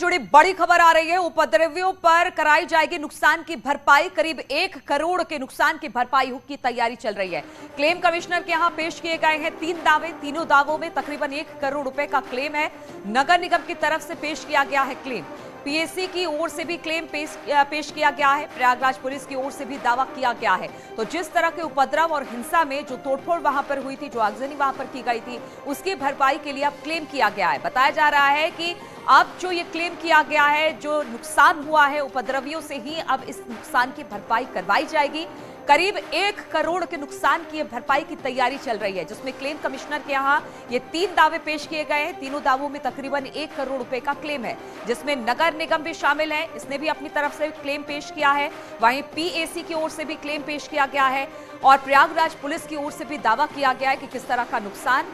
जुड़ी बड़ी खबर आ रही है। उपद्रवियों पर कराई जाएगी नुकसान की भरपाई। करीब 1 करोड़ के नुकसान की भरपाई की तैयारी चल रही है। क्लेम कमिश्नर के यहां पेश किए गए हैं 3 दावे। तीनों दावों में तकरीबन 1 करोड़ रुपए का क्लेम है। नगर निगम की तरफ से पेश किया गया है क्लेम। पीएसी की ओर से भी क्लेम पेश किया गया है। प्रयागराज पुलिस की ओर से भी दावा किया गया है। तो जिस तरह के उपद्रव और हिंसा में जो तोड़फोड़ वहां पर हुई थी, जो आगजनी वहां पर की गई थी, उसकी भरपाई के लिए अब क्लेम किया गया है। बताया जा रहा है कि अब जो ये क्लेम किया गया है, जो नुकसान हुआ है उपद्रवियों से ही, अब इस नुकसान की भरपाई करवाई जाएगी। करीब 1 करोड़ के नुकसान की भरपाई की तैयारी चल रही है, जिसमें क्लेम कमिश्नर के यहाँ ये 3 दावे पेश किए गए हैं। तीनों दावों में तकरीबन 1 करोड़ रुपए का क्लेम है, जिसमें नगर निगम भी शामिल है। इसने भी अपनी तरफ से क्लेम पेश किया है। वहीं पीएसी की ओर से भी क्लेम पेश किया गया है और प्रयागराज पुलिस की ओर से भी दावा किया गया है कि किस तरह का नुकसान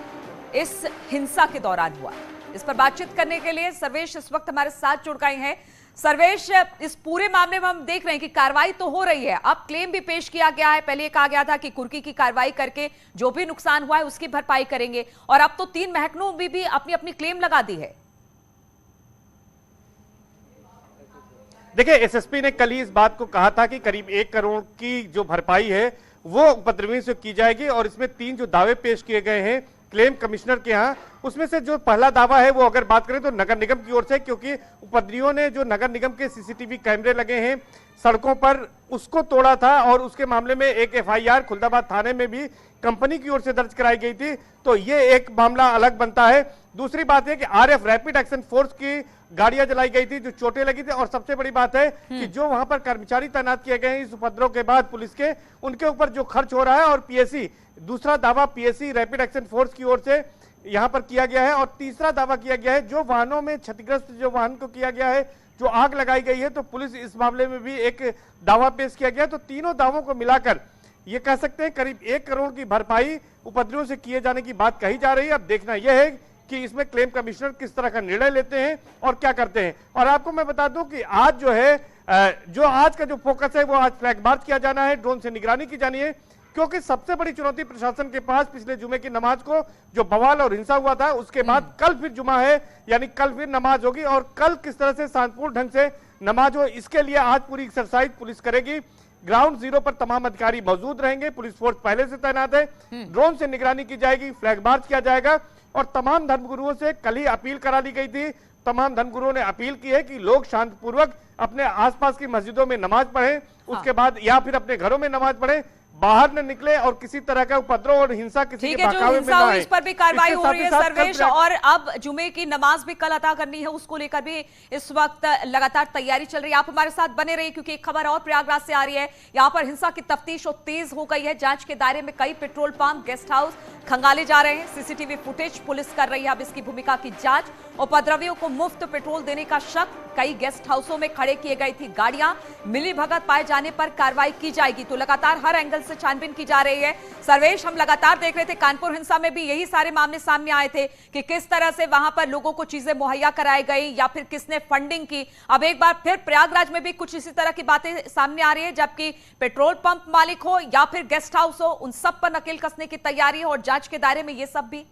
इस हिंसा के दौरान हुआ। इस पर बातचीत करने के लिए सर्वेश इस वक्त हमारे साथ जुड़ गए हैं। सर्वेश, इस पूरे मामले में हम देख रहे हैं कि कार्रवाई तो हो रही है, अब क्लेम भी पेश किया गया है। पहले कहा गया था कि कुर्की की कार्रवाई करके जो भी नुकसान हुआ है उसकी भरपाई करेंगे, और अब तो 3 महकमों में भी अपनी अपनी क्लेम लगा दी है। देखिए, एसएसपी ने कल ही इस बात को कहा था कि करीब 1 करोड़ की जो भरपाई है वो उपद्रवियों से की जाएगी, और इसमें 3 जो दावे पेश किए गए हैं क्लेम कमिश्नर के यहाँ, उसमें से जो पहला दावा है वो अगर बात करें तो नगर निगम की ओर से, क्योंकि उपद्रवियों ने जो नगर निगम के सीसीटीवी कैमरे लगे हैं सड़कों पर उसको तोड़ा था, और उसके मामले में एक एफआईआर खुलदाबाद थाने में भी कंपनी की ओर से दर्ज कराई गई थी। तो ये एक मामला अलग बनता है। दूसरी बात है कि आरएफ रैपिड एक्शन फोर्स की गाड़ियां जलाई गई थी, जो चोटें लगी थी, और सबसे बड़ी बात है कि जो वहां पर कर्मचारी तैनात किए गए हैं इस उपद्रव के बाद पुलिस के, उनके ऊपर जो खर्च हो रहा है, और पीएसी, दूसरा दावा पीएसी रैपिड एक्शन फोर्स की ओर से यहां पर किया गया है। और तीसरा दावा किया गया है जो वाहनों में क्षतिग्रस्त जो वाहन को किया गया है, जो आग लगाई गई है, तो पुलिस इस मामले में भी एक दावा पेश किया गया। तो तीनों दावों को मिलाकर ये कह सकते हैं करीब 1 करोड़ की भरपाई उपद्रवियों से किए जाने की बात कही जा रही है। अब देखना यह है कि इसमें क्लेम कमिश्नर किस तरह का निर्णय लेते हैं और क्या करते हैं। और आपको मैं बता दूं कि आज जो है, जो आज का जो फोकस है वो आज फ्लैग मार्च किया जाना है, ड्रोन से निगरानी की जानी है, क्योंकि सबसे बड़ी चुनौती प्रशासन के पास पिछले जुमे की नमाज को जो बवाल और हिंसा हुआ था उसके बाद कल फिर जुमा है, यानी कल फिर नमाज होगी, और कल किस तरह से शांतिपूर्ण ढंग से नमाज हो, इसके लिए आज पूरी एक्सरसाइज पुलिस करेगी। ग्राउंड जीरो पर तमाम अधिकारी मौजूद रहेंगे, पुलिस फोर्स पहले से तैनात है, ड्रोन से निगरानी की जाएगी, फ्लैग मार्च किया जाएगा। और तमाम धर्मगुरुओं से कल ही अपील करा दी गई थी। तमाम धर्मगुरुओं ने अपील की है कि लोग शांतिपूर्वक अपने आसपास की मस्जिदों में नमाज पढ़ें, उसके बाद या फिर अपने घरों में नमाज पढ़ें, बाहर न निकले, और किसी तरह का उपद्रव और हिंसा किसी के बहकावे में न आए। इस पर भी कार्रवाई हो रही है सर्वेश, और अब जुमे की नमाज भी कल अदा करनी है, उसको लेकर भी इस वक्त लगातार तैयारी चल रही है। आप हमारे साथ बने रहिए, क्योंकि एक खबर और प्रयागराज से आ रही है। यहाँ पर हिंसा की तफ्तीश और तेज हो गई है। जांच के दायरे में कई पेट्रोल पंप, गेस्ट हाउस खंगाले जा रहे हैं। सीसीटीवी फुटेज पुलिस कर रही है अब इसकी भूमिका की जांच। उपद्रवियों को मुफ्त पेट्रोल देने का शक, कई गेस्ट हाउसों में खड़े किए गई थी गाड़ियां, मिली भगत पाए जाने पर कार्रवाई की जाएगी। तो लगातार हर एंगल से छानबीन की जा रही है। सर्वेश, हम लगातार देख रहे थे कानपुर हिंसा में भी यही सारे मामले सामने आए थे कि किस तरह से वहां पर लोगों को चीजें मुहैया कराई गई या फिर किसने फंडिंग की। अब एक बार फिर प्रयागराज में भी कुछ इसी तरह की बातें सामने आ रही है, जबकि पेट्रोल पंप मालिक हो या फिर गेस्ट हाउस हो, उन सब पर नकेल कसने की तैयारी है, और जांच के दायरे में ये सब भी।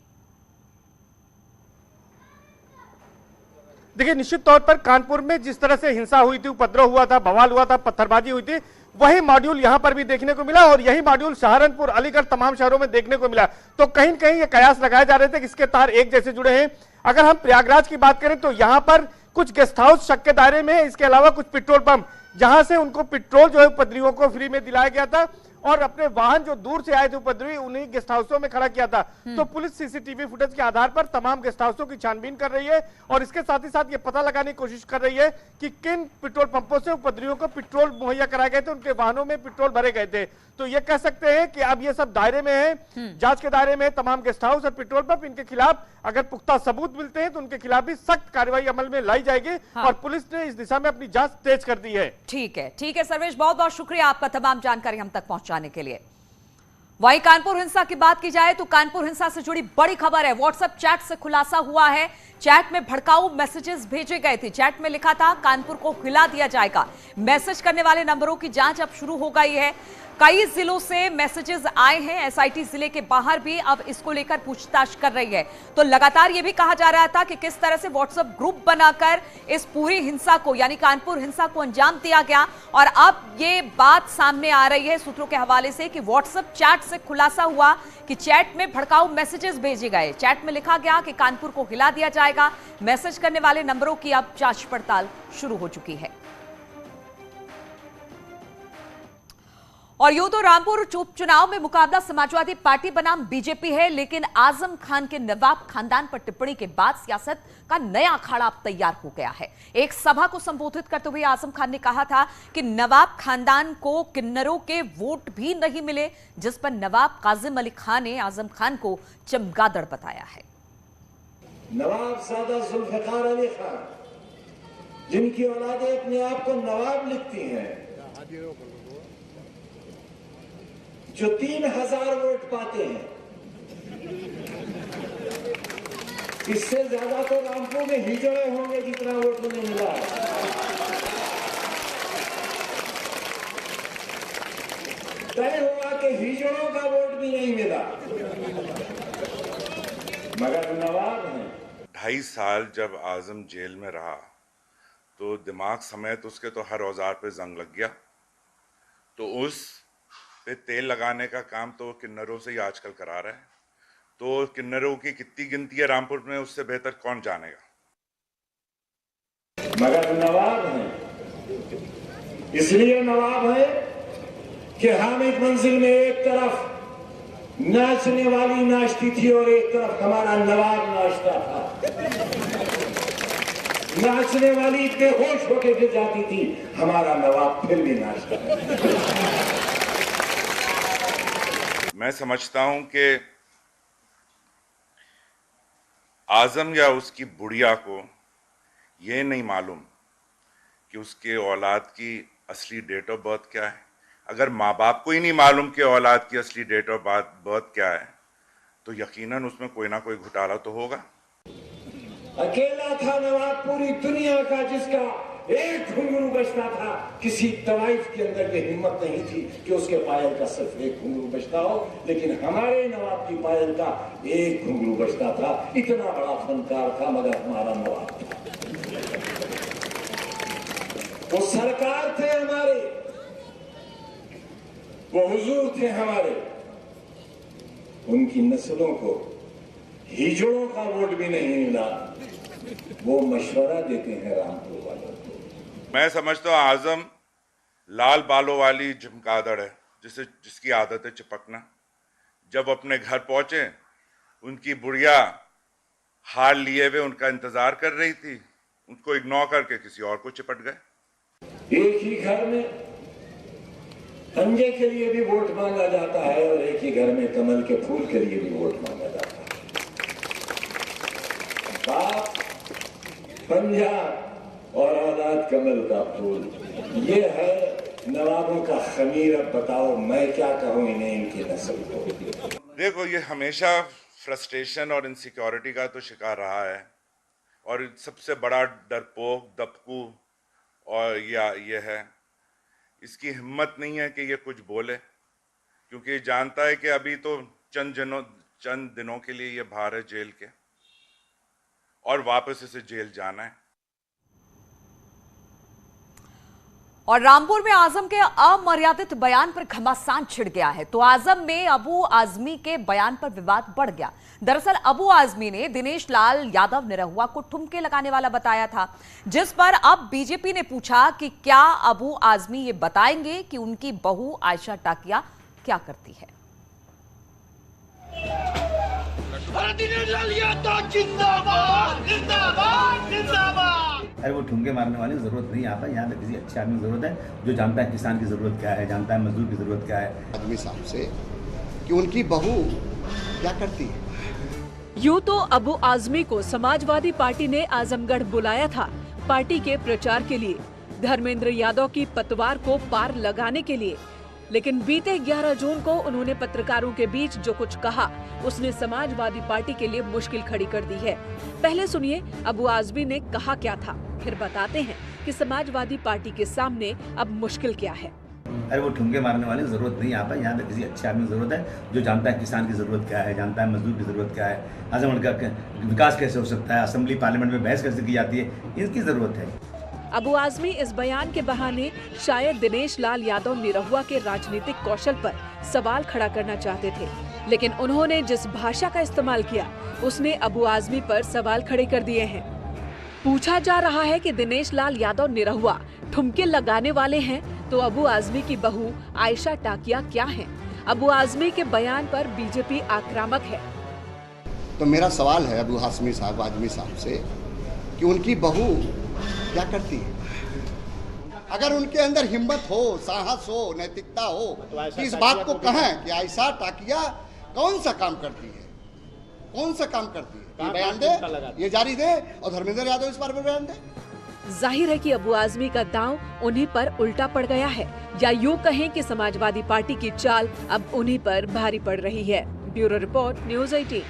देखिए, निश्चित तौर पर कानपुर में जिस तरह से हिंसा हुई थी, उपद्रव हुआ था, बवाल हुआ था, पत्थरबाजी हुई थी, वही मॉड्यूल यहां पर भी देखने को मिला, और यही मॉड्यूल सहारनपुर, अलीगढ़, तमाम शहरों में देखने को मिला। तो कहीं न कहीं ये कयास लगाए जा रहे थे कि इसके तार एक जैसे जुड़े हैं। अगर हम प्रयागराज की बात करें तो यहां पर कुछ गेस्ट हाउस शक के दायरे में है, इसके अलावा कुछ पेट्रोल पंप जहां से उनको पेट्रोल जो है उपद्रवियों को फ्री में दिलाया गया था, और अपने वाहन जो दूर से आए थे उपद्रवी उन्हीं गेस्ट हाउसों में खड़ा किया था। तो पुलिस सीसीटीवी फुटेज के आधार पर तमाम गेस्ट हाउसों की छानबीन कर रही है, और इसके साथ ही साथ ये पता लगाने की कोशिश कर रही है कि किन पेट्रोल पंपों से उपद्रवियों को पेट्रोल मुहैया कराए गए थे, उनके वाहनों में पेट्रोल भरे गए थे। तो ये कह सकते हैं कि अब ये सब दायरे में है, जांच के दायरे में तमाम गेस्ट हाउस और पेट्रोल पंप। इनके खिलाफ अगर पुख्ता सबूत मिलते हैं तो उनके खिलाफ भी सख्त कार्रवाई अमल में लाई जाएगी। और पुलिस ने इस दिशा में अपनी जांच तेज कर दी है। ठीक है सर्वेश, बहुत बहुत शुक्रिया आपका तमाम जानकारी हम तक पहुंचाने के लिए। वहीं कानपुर हिंसा की बात की जाए तो कानपुर हिंसा से जुड़ी बड़ी खबर है। व्हाट्सएप चैट से खुलासा हुआ है चैट में भड़काऊ मैसेजेस भेजे गए थे। चैट में लिखा था कानपुर को हिला दिया जाएगा। मैसेज करने वाले नंबरों की जांच अब शुरू हो गई है। कई जिलों से मैसेजेस आए हैं। एसआईटी जिले के बाहर भी अब इसको लेकर पूछताछ कर रही है। तो लगातार यह भी कहा जा रहा था कि किस तरह से व्हाट्सएप ग्रुप बनाकर इस पूरी हिंसा को, यानी कानपुर हिंसा को अंजाम दिया गया। और अब ये बात सामने आ रही है सूत्रों के हवाले से कि व्हाट्सएप चैट से खुलासा हुआ कि चैट में भड़काऊ मैसेजेस भेजे गए। चैट में लिखा गया कि कानपुर को हिला दिया जाएगा। मैसेज करने वाले नंबरों की अब जांच पड़ताल शुरू हो चुकी है। और यूं तो रामपुर उपचुनाव में मुकाबला समाजवादी पार्टी बनाम बीजेपी है, लेकिन आजम खान के नवाब खानदान पर टिप्पणी के बाद सियासत का नया अखाड़ा अब तैयार हो गया है। एक सभा को संबोधित करते हुए आजम खान ने कहा था कि नवाब खानदान को किन्नरों के वोट भी नहीं मिले, जिस पर नवाब काजिम अली खान ने आजम खान को चमगादड़ बताया है। नवाबजादा जुल्फिकार अली खान, जिनकी औलादें अपने आप को नवाब लिखती हैं, जो 3000 वोट पाते हैं, इससे ज्यादा तो रामपुर में हिजड़े होंगे जितना वोट उन्हें मिला है। तय हुआ कि हिजड़ों का वोट भी नहीं मिला, मगर नवाब हैं। 2.5 साल जब आजम जेल में रहा तो दिमाग समेत उसके तो हर औजार पे जंग लग गया। तो उस पे तेल लगाने का काम तो किन्नरों से ही आजकल करा रहा है। तो किन्नरों की कितनी गिनती है रामपुर में, उससे बेहतर कौन जानेगा। मगर नवाब हैं, इसलिए नवाब है कि हामिद मंजिल में एक तरफ नाचने वाली नाचती थी और एक तरफ हमारा नवाब नाचता था। नाचने वाली बेहोश होकर गिर जाती थी, हमारा नवाब फिर भी नाचता है। मैं समझता हूं कि आजम या उसकी बुढ़िया को ये नहीं मालूम कि उसके औलाद की असली डेट ऑफ बर्थ क्या है। अगर माँ बाप को ही नहीं मालूम कि औलाद की असली डेट ऑफ बर्थ क्या है, तो यकीनन उसमें कोई ना कोई घोटाला तो होगा। अकेला था नवाब पूरी दुनिया का जिसका एक घुंघरू बचता था। किसी तवाइफ के अंदर ये हिम्मत नहीं थी कि उसके पायल का सिर्फ एक घुंघरू बचता हो, लेकिन हमारे नवाब की पायल का एक घुंघरू बचता था। इतना बड़ा फनकार था, मगर हमारा नवाब था। वो सरकार थे हमारे, वो हुजूर थे हमारे। उनकी नस्लों को हिजड़ों का वोट भी नहीं मिला। वो मशवरा देते हैं रामपुर वालों को। मैं समझता हूँ आजम लाल बालों वाली चमगादड़ है, जिसकी आदत है चिपकना। जब अपने घर पहुंचे, उनकी बुढ़िया हार लिए हुए उनका इंतजार कर रही थी, उनको इग्नोर करके किसी और को चिपट गए। एक ही घर में पंजे के लिए भी वोट मांगा जाता है और एक ही घर में कमल के फूल के लिए भी वोट मांगा जाता है। बाप पंजा और औलाद कमल का फूल, ये है नवाबों का खमीर। अब बताओ मैं क्या कहूं इन्हें, इनकी नस्ल को। देखो, ये हमेशा फ्रस्ट्रेशन और इनसिक्योरिटी का तो शिकार रहा है, और सबसे बड़ा डरपोक दबकू और ये है, इसकी हिम्मत नहीं है कि ये कुछ बोले, क्योंकि जानता है कि अभी तो चंद दिनों के लिए ये बाहर है जेल के, और वापस इसे जेल जाना है। और रामपुर में आजम के अमर्यादित बयान पर घमासान छिड़ गया है। तो आजम में अबू आजमी के बयान पर विवाद बढ़ गया। दरअसल अबू आजमी ने दिनेश लाल यादव निरहुआ को ठुमके लगाने वाला बताया था, जिस पर अब बीजेपी ने पूछा कि क्या अबू आजमी ये बताएंगे कि उनकी बहू आयशा टाकिया क्या करती है। अरे वो ठुमके मारने वाली जरूरत नहीं आता। यहाँ पे किसी अच्छे आदमी की जरूरत है जो जानता है किसान की जरूरत क्या है, जानता है मजदूर की जरूरत क्या है। आदमी साहब से कि उनकी बहू क्या करती है। यूं तो अबू आजमी को समाजवादी पार्टी ने आजमगढ़ बुलाया था पार्टी के प्रचार के लिए, धर्मेंद्र यादव की पतवार को पार लगाने के लिए। लेकिन बीते 11 जून को उन्होंने पत्रकारों के बीच जो कुछ कहा उसने समाजवादी पार्टी के लिए मुश्किल खड़ी कर दी है। पहले सुनिए अबू आजमी ने कहा क्या था, फिर बताते हैं कि समाजवादी पार्टी के सामने अब मुश्किल क्या है। अरे वो ठुमके मारने वाली जरूरत नहीं यहाँ पर। यहाँ पे किसी अच्छे आदमी की जरूरत है जो जानता है किसान की जरूरत क्या है, जानता है मजदूर की जरूरत क्या है, आजमगढ़ का विकास कैसे हो सकता है, असेंबली पार्लियामेंट में बहस कैसे की जाती है, इनकी जरूरत है। अबू आजमी इस बयान के बहाने शायद दिनेश लाल यादव निरहुआ के राजनीतिक कौशल पर सवाल खड़ा करना चाहते थे, लेकिन उन्होंने जिस भाषा का इस्तेमाल किया उसने अबू आजमी पर सवाल खड़े कर दिए हैं। पूछा जा रहा है कि दिनेश लाल यादव निरहुआ ठुमके लगाने वाले हैं तो अबू आजमी की बहू आयशा टाकिया क्या है? अबू आजमी के बयान पर बीजेपी आक्रामक है। तो मेरा सवाल है अबू आजमी साहब से कि उनकी बहू क्या करती है? अगर उनके अंदर हिम्मत हो, साहस हो, नैतिकता हो कि इस बात को कहें कि आयशा टाकिया कौन सा काम करती है, कौन सा काम करती है, ये बयान दे, ये जारी दे और धर्मेंद्र यादव इस बारे में बयान दे। जाहिर है कि अबू आजमी का दांव उन्हीं पर उल्टा पड़ गया है, या यूं कहें कि समाजवादी पार्टी की चाल अब उन्हीं पर भारी पड़ रही है। Bureau report, news 18।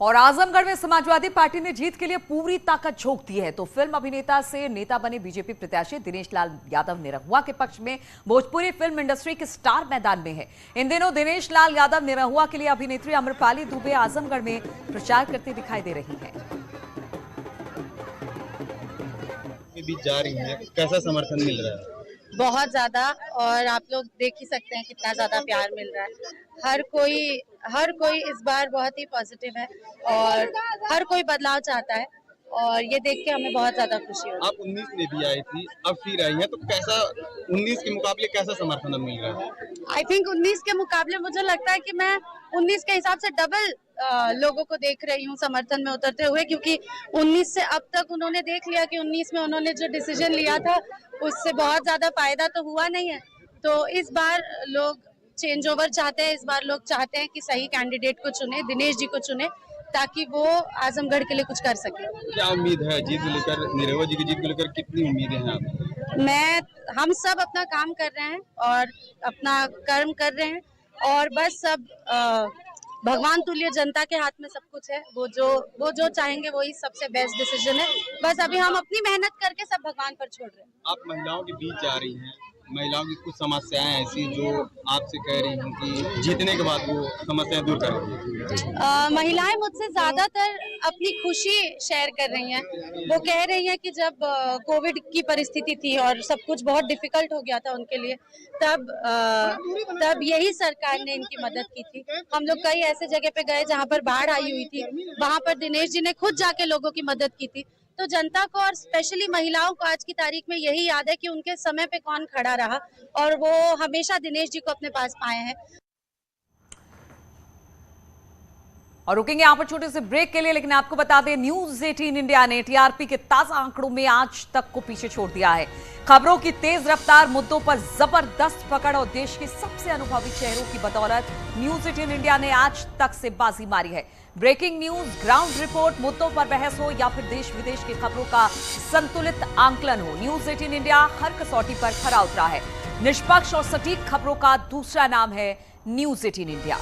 और आजमगढ़ में समाजवादी पार्टी ने जीत के लिए पूरी ताकत झोंक दी है, तो फिल्म अभिनेता से नेता बने बीजेपी प्रत्याशी दिनेश लाल यादव निरहुआ के पक्ष में भोजपुरी फिल्म इंडस्ट्री के स्टार मैदान में है। इन दिनों दिनेश लाल यादव निरहुआ के लिए अभिनेत्री अमरपाली दुबे आजमगढ़ में प्रचार करती दिखाई दे रही है। भी जा रही है, कैसा समर्थन मिल रहा है? बहुत ज्यादा, और आप लोग देख ही सकते हैं कितना ज्यादा प्यार मिल रहा है। हर कोई इस बार बहुत ही पॉजिटिव है और हर कोई बदलाव चाहता है, और ये देख के हमें बहुत ज्यादा खुशी हो। आप 19 में भी आई थी, अब फिर आई हैं, तो कैसा 19 के मुकाबले कैसा समर्थन मिल रहा है? आई थिंक 19 के मुकाबले मुझे लगता है कि मैं 19 के हिसाब से डबल लोगों को देख रही हूँ समर्थन में उतरते हुए, क्योंकि 19 से अब तक उन्होंने देख लिया कि 19 में उन्होंने जो डिसीजन लिया था उससे बहुत ज्यादा फायदा तो हुआ नहीं है। तो इस बार लोग चेंज ओवर चाहते हैं, इस बार लोग चाहते हैं कि सही कैंडिडेट को चुने, दिनेश जी को चुने, ताकि वो आजमगढ़ के लिए कुछ कर सके। क्या उम्मीद है जीत को लेकर, निरहुआ जी की जीत को लेकर कितनी उम्मीदें हैं आप? हम सब अपना काम कर रहे हैं और अपना कर्म कर रहे हैं, और बस सब भगवान तुल्य जनता के हाथ में सब कुछ है। वो जो चाहेंगे वही सबसे बेस्ट डिसीजन है। बस अभी हम अपनी मेहनत करके सब भगवान पर छोड़ रहे हैं। आप महिलाओं के बीच जा रही हैं, महिलाओं की कुछ समस्याएं ऐसी जो आपसे कह रही हैं कि जीतने के बाद वो समस्याएं दूर करेंगी। महिलाएं मुझसे ज्यादातर अपनी खुशी शेयर कर रही हैं। वो कह रही हैं कि जब कोविड की परिस्थिति थी और सब कुछ बहुत डिफिकल्ट हो गया था उनके लिए, तब यही सरकार ने इनकी मदद की थी। हम लोग कई ऐसे जगह पे गए जहाँ पर बाढ़ आई हुई थी, वहाँ पर दिनेश जी ने खुद जाके लोगों की मदद की थी। तो जनता को और स्पेशली महिलाओं को आज की तारीख में यही याद है कि उनके समय पे कौन खड़ा रहा, और वो हमेशा दिनेश जी को अपने पास पाए हैं। और रुकेंगे यहाँ पर छोटे से ब्रेक के लिए, लेकिन आपको बता दें न्यूज़ 18 इंडिया ने टीआरपी के ताजा आंकड़ों में आज तक को पीछे छोड़ दिया है। खबरों की तेज रफ्तार, मुद्दों पर जबरदस्त पकड़ और देश के सबसे अनुभवी चेहरों की बदौलत न्यूज़ 18 इंडिया ने आज तक से बाजी मारी है। ब्रेकिंग न्यूज, ग्राउंड रिपोर्ट, मुद्दों पर बहस हो या फिर देश विदेश की खबरों का संतुलित आंकलन हो, न्यूज़ 18 इंडिया हर कसौटी पर खरा उतरा है। निष्पक्ष और सटीक खबरों का दूसरा नाम है न्यूज़ 18 इंडिया।